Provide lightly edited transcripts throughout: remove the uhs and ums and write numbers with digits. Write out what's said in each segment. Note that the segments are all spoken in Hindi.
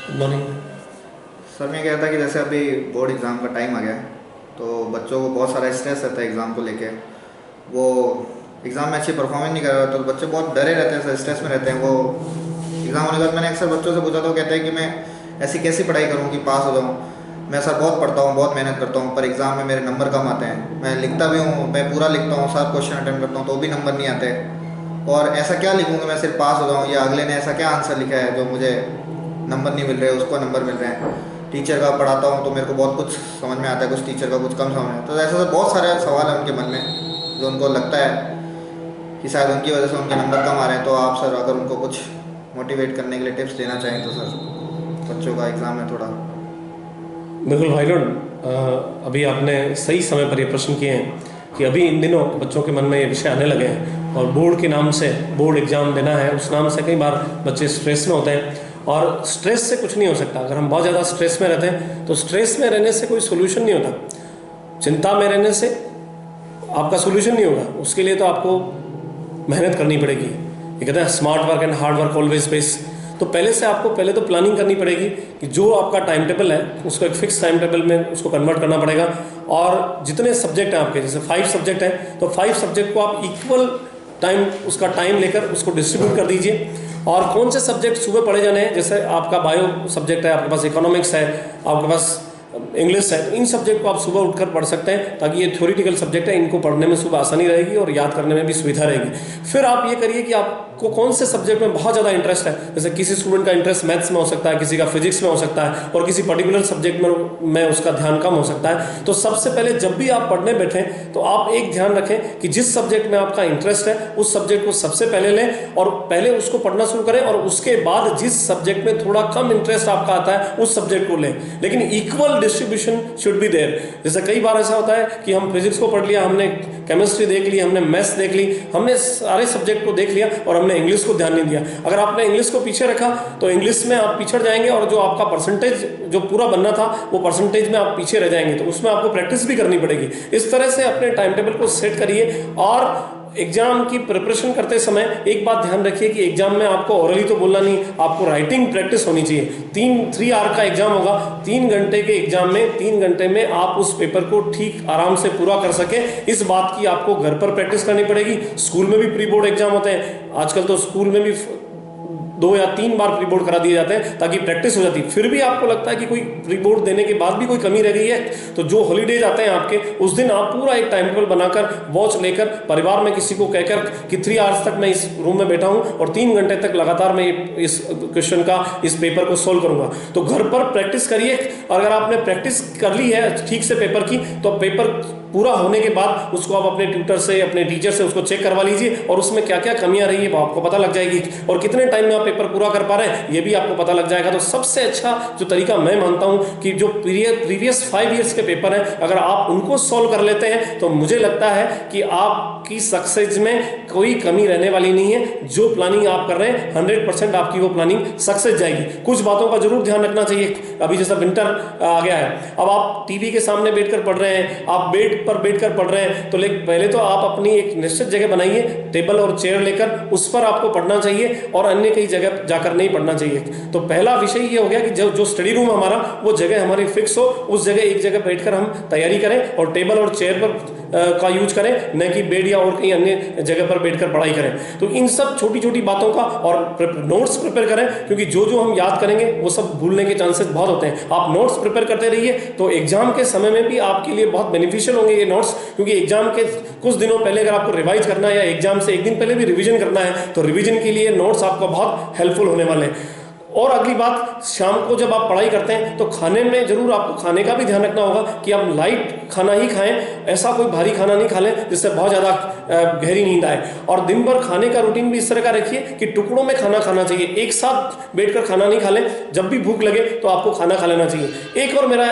Good morning. सर मैं कह था कि जैसे अभी बोर्ड एग्ज़ाम का टाइम आ गया है, तो बच्चों को बहुत सारा स्ट्रेस रहता है एग्ज़ाम को लेके। वो एग्ज़ाम में अच्छी परफॉर्मेंस नहीं कर रहा, तो बच्चे बहुत डरे रहते हैं सर, स्ट्रेस में रहते हैं वो। एग्ज़ाम होने के बाद मैंने अक्सर बच्चों से पूछा, तो कहते हैं कि मैं ऐसी कैसी पढ़ाई करूँ कि पास हो जाऊँ। मैं सर बहुत पढ़ता हूँ, बहुत मेहनत करता हूँ, पर एग्ज़ाम में मेरे नंबर कम आते हैं। मैं लिखता भी हूँ, मैं पूरा लिखता हूँ, सारे क्वेश्चन अटेम्प्ट करता हूँ, तो भी नंबर नहीं आते। और ऐसा क्या लिखूँ कि मैं सिर्फ पास हो जाऊँ, या अगले ने ऐसा क्या आंसर लिखा है जो मुझे नंबर नहीं मिल रहे, उसको नंबर मिल रहे हैं। टीचर का पढ़ाता हूँ तो मेरे को बहुत कुछ समझ में आता है, कुछ टीचर का कुछ कम समझ में आता है। तो ऐसा तो बहुत सारे सवाल हैं उनके मन में, जो उनको लगता है कि शायद उनकी वजह से उनके नंबर कम आ रहे हैं। तो आप सर अगर उनको कुछ मोटिवेट करने के लिए टिप्स देना चाहें तो सर, बच्चों का एग्ज़ाम है थोड़ा। बिल्कुल भाई लोग, अभी आपने सही समय पर ये प्रश्न किए हैं कि अभी इन दिनों बच्चों के मन में ये विषय आने लगे हैं, और बोर्ड के नाम से, बोर्ड एग्ज़ाम देना है उस नाम से कई बार बच्चे स्ट्रेस में होते हैं। और स्ट्रेस से कुछ नहीं हो सकता। अगर हम बहुत ज़्यादा स्ट्रेस में रहते हैं तो स्ट्रेस में रहने से कोई सोल्यूशन नहीं होता। चिंता में रहने से आपका सोल्यूशन नहीं होगा। उसके लिए तो आपको मेहनत करनी पड़ेगी। ये कहते हैं smart work and hard work always pays. तो पहले तो प्लानिंग करनी पड़ेगी कि जो आपका टाइम टेबल है उसको एक फिक्स टाइम टेबल में उसको कन्वर्ट करना पड़ेगा। और जितने सब्जेक्ट हैं आपके, जैसे 5 सब्जेक्ट हैं, तो 5 सब्जेक्ट को आप इक्वल टाइम, उसका टाइम लेकर उसको डिस्ट्रीब्यूट कर दीजिए। और कौन से सब्जेक्ट सुबह पढ़े जाने हैं, जैसे आपका बायो सब्जेक्ट है, आपके पास इकोनॉमिक्स है, आपके पास इंग्लिश है, तो इन सब्जेक्ट को आप सुबह उठकर पढ़ सकते हैं, ताकि ये थ्योरेटिकल सब्जेक्ट है, इनको पढ़ने में सुबह आसानी रहेगी और याद करने में भी सुविधा रहेगी। फिर आप ये करिए कि आपको कौन से सब्जेक्ट में बहुत ज़्यादा इंटरेस्ट है। जैसे किसी स्टूडेंट का इंटरेस्ट मैथ्स में हो सकता है, किसी का फिजिक्स में हो सकता है, और किसी पर्टिकुलर सब्जेक्ट में उसका ध्यान कम हो सकता है। तो सबसे पहले जब भी आप पढ़ने बैठें तो आप एक ध्यान रखें कि जिस सब्जेक्ट में आपका इंटरेस्ट है उस सब्जेक्ट को सबसे पहले लें और पहले उसको पढ़ना शुरू करें, और उसके बाद जिस सब्जेक्ट में थोड़ा कम इंटरेस्ट आपका आता है उस सब्जेक्ट को लें। लेकिन equal distribution should be there. जैसे कई बार ऐसा होता है कि हम फिजिक्स को पढ़ लिया, हमने केमिस्ट्री देख ली, हमने मैथ्स देख ली, हमने सारे सब्जेक्ट को देख लिया और हमने इंग्लिश को ध्यान नहीं दिया। अगर आपने इंग्लिश को पीछे रखा तो इंग्लिश में आप पिछड़ जाएंगे, और जो आपका परसेंटेज जो पूरा बनना था वो परसेंटेज में आप पीछे रह जाएंगे। तो उसमें आपको प्रैक्टिस भी करनी पड़ेगी। इस तरह से अपने टाइम टेबल को सेट करिए। और एग्जाम की प्रिपरेशन करते समय एक बात ध्यान रखिए कि एग्जाम में आपको ओरली तो बोलना नहीं, आपको राइटिंग प्रैक्टिस होनी चाहिए। 3 आवर का एग्जाम होगा, 3 घंटे के एग्जाम में 3 घंटे में आप उस पेपर को ठीक आराम से पूरा कर सके, इस बात की आपको घर पर प्रैक्टिस करनी पड़ेगी। स्कूल में भी प्री बोर्ड एग्जाम होते हैं आजकल, तो स्कूल में भी 2 या 3 बार प्री बोर्ड करा दिए जाते हैं ताकि प्रैक्टिस हो जाती है। फिर भी आपको लगता है कि कोई प्री बोर्ड देने के बाद भी कोई कमी रह गई है, तो जो हॉलीडेज आते हैं आपके, उस दिन आप पूरा एक टाइम टेबल बनाकर, वॉच लेकर, परिवार में किसी को कहकर कि 3 आवर्स तक मैं इस रूम में बैठा हूं और 3 घंटे तक लगातार मैं इस क्वेश्चन का, इस पेपर को सोल्व करूंगा। तो घर पर प्रैक्टिस करिए। अगर आपने प्रैक्टिस कर ली है ठीक से पेपर की, तो पेपर पूरा होने के बाद उसको आप अपने ट्यूटर से, अपने टीचर से उसको चेक करवा लीजिए, और उसमें क्या क्या कमियां रही है वो आपको पता लग जाएगी, और कितने टाइम में आप पेपर पूरा कर पा रहे हैं ये भी आपको पता लग जाएगा। तो सबसे अच्छा जो तरीका मैं मानता हूं कि जो प्रीवियस 5 ईयर्स के पेपर हैं, अगर आप उनको सॉल्व कर लेते हैं तो मुझे लगता है कि आपकी सक्सेस में कोई कमी रहने वाली नहीं है। जो प्लानिंग आप कर रहे हैं 100% आपकी वो प्लानिंग सक्सेस जाएगी। कुछ बातों का जरूर ध्यान रखना चाहिए। अभी जैसा विंटर आ गया है, अब आप टीवी के सामने बैठकर पढ़ रहे हैं, आप बेड पर बैठकर पढ़ रहे हैं, तो पहले तो आप अपनी एक निश्चित जगह बनाइए, टेबल और चेयर लेकर, उस पर आपको पढ़ना चाहिए और अन्य कई जगह जाकर नहीं पढ़ना चाहिए। तो पहला विषय ये हो गया कि जो स्टडी रूम हमारा, वो जगह हमारी फिक्स हो, उस जगह एक जगह बैठकर हम तैयारी करें और टेबल और चेयर पर का यूज करें, न कि बेड या और कहीं अन्य जगह पर बैठकर पढ़ाई करें। तो इन सब छोटी छोटी बातों का, और नोट्स प्रिपेयर करें, क्योंकि जो जो हम याद करेंगे वो सब भूलने के चांसेस बहुत होते हैं। आप नोट्स प्रिपेयर करते रहिए, तो एग्जाम के समय में भी आपके लिए बहुत बेनिफिशियल होंगे ये नोट्स। क्योंकि एग्जाम के कुछ दिनों पहले अगर आपको रिवाइज करना है, या एग्जाम से एक दिन पहले भी रिवीजन करना है, तो रिवीजन के लिए नोट्स आपको बहुत हेल्पफुल होने वाले हैं। और अगली बात, शाम को जब आप पढ़ाई करते हैं तो खाने में जरूर आपको खाने का भी ध्यान रखना होगा कि आप लाइट खाना ही खाएं, ऐसा कोई भारी खाना नहीं खा लें जिससे बहुत ज़्यादा गहरी नींद आए। और दिन भर खाने का रूटीन भी इस तरह का रखिए कि टुकड़ों में खाना खाना चाहिए, एक साथ बैठकर खाना नहीं खा लें। जब भी भूख लगे तो आपको खाना खा लेना चाहिए। एक और मेरा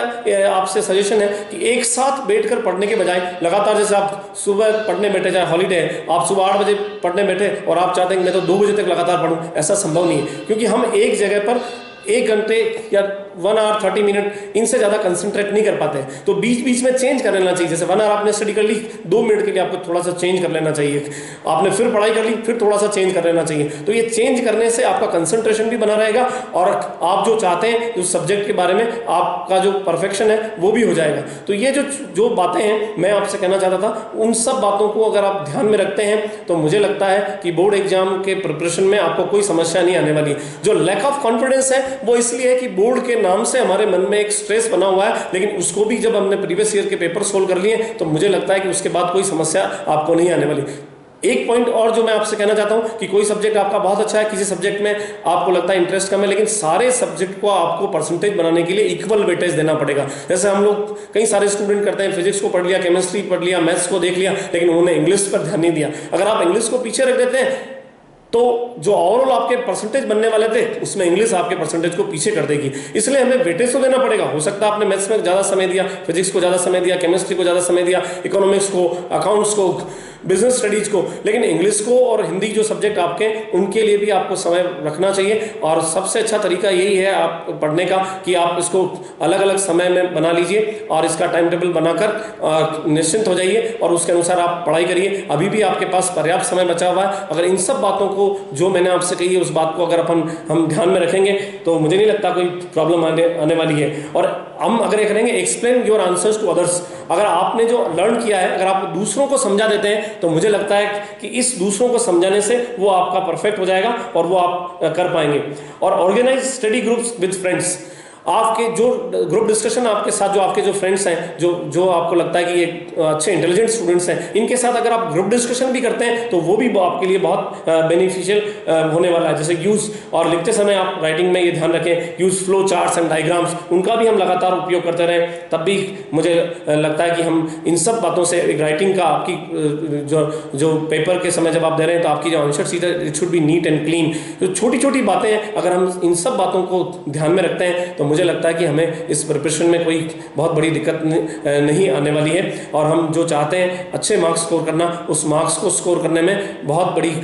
आपसे सजेशन है कि एक साथ बैठकर पढ़ने के बजाय लगातार, जैसे आप सुबह पढ़ने बैठे, चाहे हॉलीडे है, आप सुबह 8 बजे पढ़ने बैठे और आप चाहते हैं कि मैं तो 2 बजे तक लगातार पढ़ूं, ऐसा संभव नहीं है। क्योंकि हम एक जगह पर 1 घंटे या 1 आवर 30 मिनट इनसे ज़्यादा कंसंट्रेट नहीं कर पाते, तो बीच बीच में चेंज कर लेना चाहिए। जैसे 1 आवर आपने स्टडी कर ली, 2 मिनट के लिए आपको थोड़ा सा चेंज कर लेना चाहिए, आपने फिर पढ़ाई कर ली, फिर थोड़ा सा चेंज कर लेना चाहिए। तो ये चेंज करने से आपका कंसंट्रेशन भी बना रहेगा और आप जो चाहते हैं उस सब्जेक्ट के बारे में आपका जो परफेक्शन है वो भी हो जाएगा। तो ये जो बातें हैं मैं आपसे कहना चाहता था, उन सब बातों को अगर आप ध्यान में रखते हैं तो मुझे लगता है कि बोर्ड एग्जाम के प्रिपरेशन में आपको कोई समस्या नहीं आने वाली। जो लैक ऑफ कॉन्फिडेंस है वो इसलिए है कि बोर्ड के नाम से हमारे मन में एक स्ट्रेस बना हुआ है, लेकिन उसको भी जब हमने प्रीवियस ईयर के पेपर सोल्व कर लिए तो मुझे लगता है कि उसके बाद कोई समस्या आपको नहीं आने वाली। एक पॉइंट और जो मैं आपसे कहना चाहता हूं कि कोई सब्जेक्ट आपका बहुत अच्छा है, किसी सब्जेक्ट में आपको लगता है इंटरेस्ट कम है, लेकिन सारे सब्जेक्ट को आपको परसेंटेज बनाने के लिए इक्वल वेटेज देना पड़ेगा। जैसे हम लोग कई सारे स्टूडेंट करते हैं, फिजिक्स को पढ़ लिया, केमिस्ट्री पढ़ लिया, मैथ्स को देख लिया, लेकिन उन्होंने इंग्लिश पर ध्यान नहीं दिया। अगर आप इंग्लिश को पीछे रख देते हैं तो जो ओवरऑल आपके परसेंटेज बनने वाले थे उसमें इंग्लिश आपके परसेंटेज को पीछे कर देगी। इसलिए हमें वेटेज तो देना पड़ेगा। हो सकता है आपने मैथ्स में ज़्यादा समय दिया, फिजिक्स को ज़्यादा समय दिया, केमिस्ट्री को ज़्यादा समय दिया, इकोनॉमिक्स को, अकाउंट्स को, बिजनेस स्टडीज को, लेकिन इंग्लिश को और हिंदी जो सब्जेक्ट आपके उनके लिए भी आपको समय रखना चाहिए। और सबसे अच्छा तरीका यही है आप पढ़ने का कि आप इसको अलग अलग समय में बना लीजिए और इसका टाइम टेबल बनाकर निश्चिंत हो जाइए और उसके अनुसार आप पढ़ाई करिए। अभी भी आपके पास पर्याप्त समय बचा हुआ है। अगर इन सब बातों को जो मैंने आपसे कही है उस बात को अगर हम ध्यान में रखेंगे तो मुझे नहीं लगता कोई प्रॉब्लम आने वाली है। और हम अगर ये करेंगे explain your answers to others, अगर आपने जो लर्न किया है अगर आप दूसरों को समझा देते हैं तो मुझे लगता है कि इस दूसरों को समझाने से वो आपका परफेक्ट हो जाएगा और वो आप कर पाएंगे। और organise study groups with friends, आपके जो ग्रुप डिस्कशन आपके साथ जो आपके जो फ्रेंड्स हैं जो आपको लगता है कि ये अच्छे इंटेलिजेंट स्टूडेंट्स हैं, इनके साथ अगर आप ग्रुप डिस्कशन भी करते हैं तो वो भी आपके लिए बहुत बेनिफिशियल होने वाला है। जैसे यूज और लिखते समय आप राइटिंग में ये ध्यान रखें, use flow charts and diagrams, उनका भी हम लगातार उपयोग करते रहें, तब भी मुझे लगता है कि हम इन सब बातों से राइटिंग का आपकी जो पेपर के समय जब आप दे रहे हैं तो आपकी जो आंसर शीट है it should be neat and clean. जो छोटी छोटी बातें हैं अगर हम इन सब बातों को ध्यान में रखते हैं तो मुझे लगता है कि हमें इस प्रिपरेशन में कोई बहुत बड़ी दिक्कत नहीं आने वाली है। और हम जो चाहते हैं अच्छे मार्क्स स्कोर करना, उस मार्क्स को स्कोर करने में बहुत बड़ी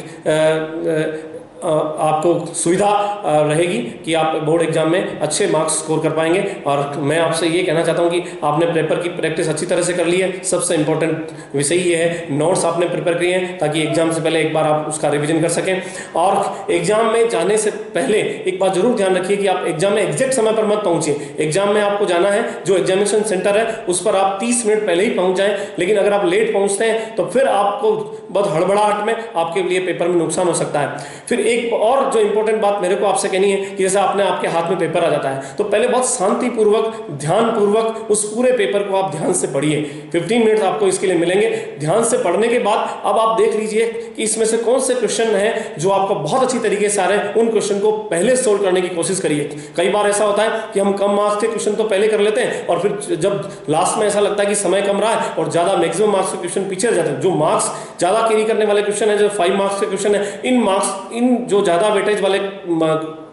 आपको सुविधा रहेगी कि आप बोर्ड एग्जाम में अच्छे मार्क्स स्कोर कर पाएंगे। और मैं आपसे ये कहना चाहता हूँ कि आपने पेपर की प्रैक्टिस अच्छी तरह से कर ली है। सबसे इंपॉर्टेंट विषय ये है नोट्स आपने प्रिपेयर किए हैं ताकि एग्जाम से पहले एक बार आप उसका रिवीजन कर सकें। और एग्जाम में जाने से पहले एक बात जरूर ध्यान रखिए कि आप एग्जाम में एग्जैक्ट समय पर मत पहुंचिए। एग्जाम में आपको जाना है, जो एग्जामिनेशन सेंटर है उस पर आप 30 मिनट पहले ही पहुंच जाएं, लेकिन अगर आप लेट पहुंचते हैं तो फिर आपको बहुत हड़बड़ाहट में आपके लिए पेपर में नुकसान हो सकता है। फिर एक और जो इंपॉर्टेंट बात मेरे को आपसे कहनी है कि जैसे आपके हाथ में पेपर आ जाता है तो पहले बहुत शांतिपूर्वक ध्यानपूर्वक उस पूरे पेपर को आप ध्यान से पढ़िए। 15 मिनट आपको इसके लिए मिलेंगे। ध्यान से पढ़ने के बाद अब आप देख लीजिए कि इसमें से कौन से क्वेश्चन है जो आपको बहुत अच्छी तरीके से आ रहे हैं, उन क्वेश्चन को पहले सोल्व करने की कोशिश करिए। कई बार ऐसा होता है कि हम कम मार्क्स के क्वेश्चन तो पहले कर लेते हैं और फिर जब लास्ट में ऐसा लगता है कि समय कम रहा है और ज्यादा मैक्सिमम मार्क्स के क्वेश्चन पीछे रह जाते हैं। जो मार्क्स ज्यादा कैरी करने वाले क्वेश्चन है, जो 5 मार्क्स के क्वेश्चन है, इन जो ज्यादा वेटेज वाले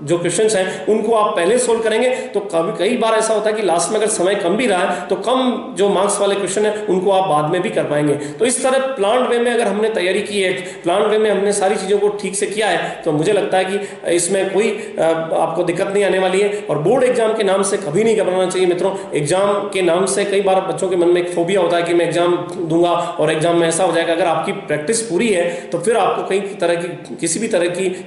जो क्वेश्चंस हैं उनको आप पहले सोल्व करेंगे तो कई बार ऐसा होता है कि लास्ट में अगर समय कम भी रहा है तो कम जो मार्क्स वाले क्वेश्चन है उनको आप बाद में भी कर पाएंगे। तो इस तरह प्लान वे में अगर हमने तैयारी की है, प्लान वे में हमने सारी चीज़ों को ठीक से किया है तो मुझे लगता है कि इसमें कोई आपको दिक्कत नहीं आने वाली है। और बोर्ड एग्जाम के नाम से कभी नहीं घबराना चाहिए मित्रों। एग्जाम के नाम से कई बार बच्चों के मन में एक फोबिया होता है कि मैं एग्जाम दूंगा और एग्जाम में ऐसा हो जाएगा। अगर आपकी प्रैक्टिस पूरी है तो फिर आपको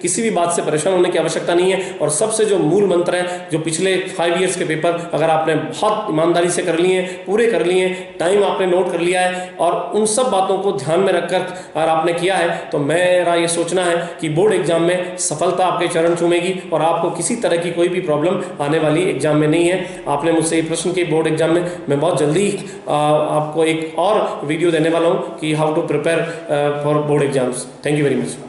किसी भी बात से परेशान होने की आवश्यकता नहीं है। और सबसे जो मूल मंत्र है, जो पिछले 5 इयर्स के पेपर अगर आपने बहुत ईमानदारी से कर लिए हैं, पूरे कर लिए हैं, टाइम आपने नोट कर लिया है और उन सब बातों को ध्यान में रखकर अगर आपने किया है तो मेरा ये सोचना है कि बोर्ड एग्जाम में सफलता आपके चरण चूमेगी और आपको किसी तरह की कोई भी प्रॉब्लम आने वाली एग्जाम में नहीं है। आपने मुझसे ये प्रश्न किए बोर्ड एग्जाम में, मैं बहुत जल्दी आपको एक और वीडियो देने वाला हूँ कि how to prepare for board exams. Thank you very much.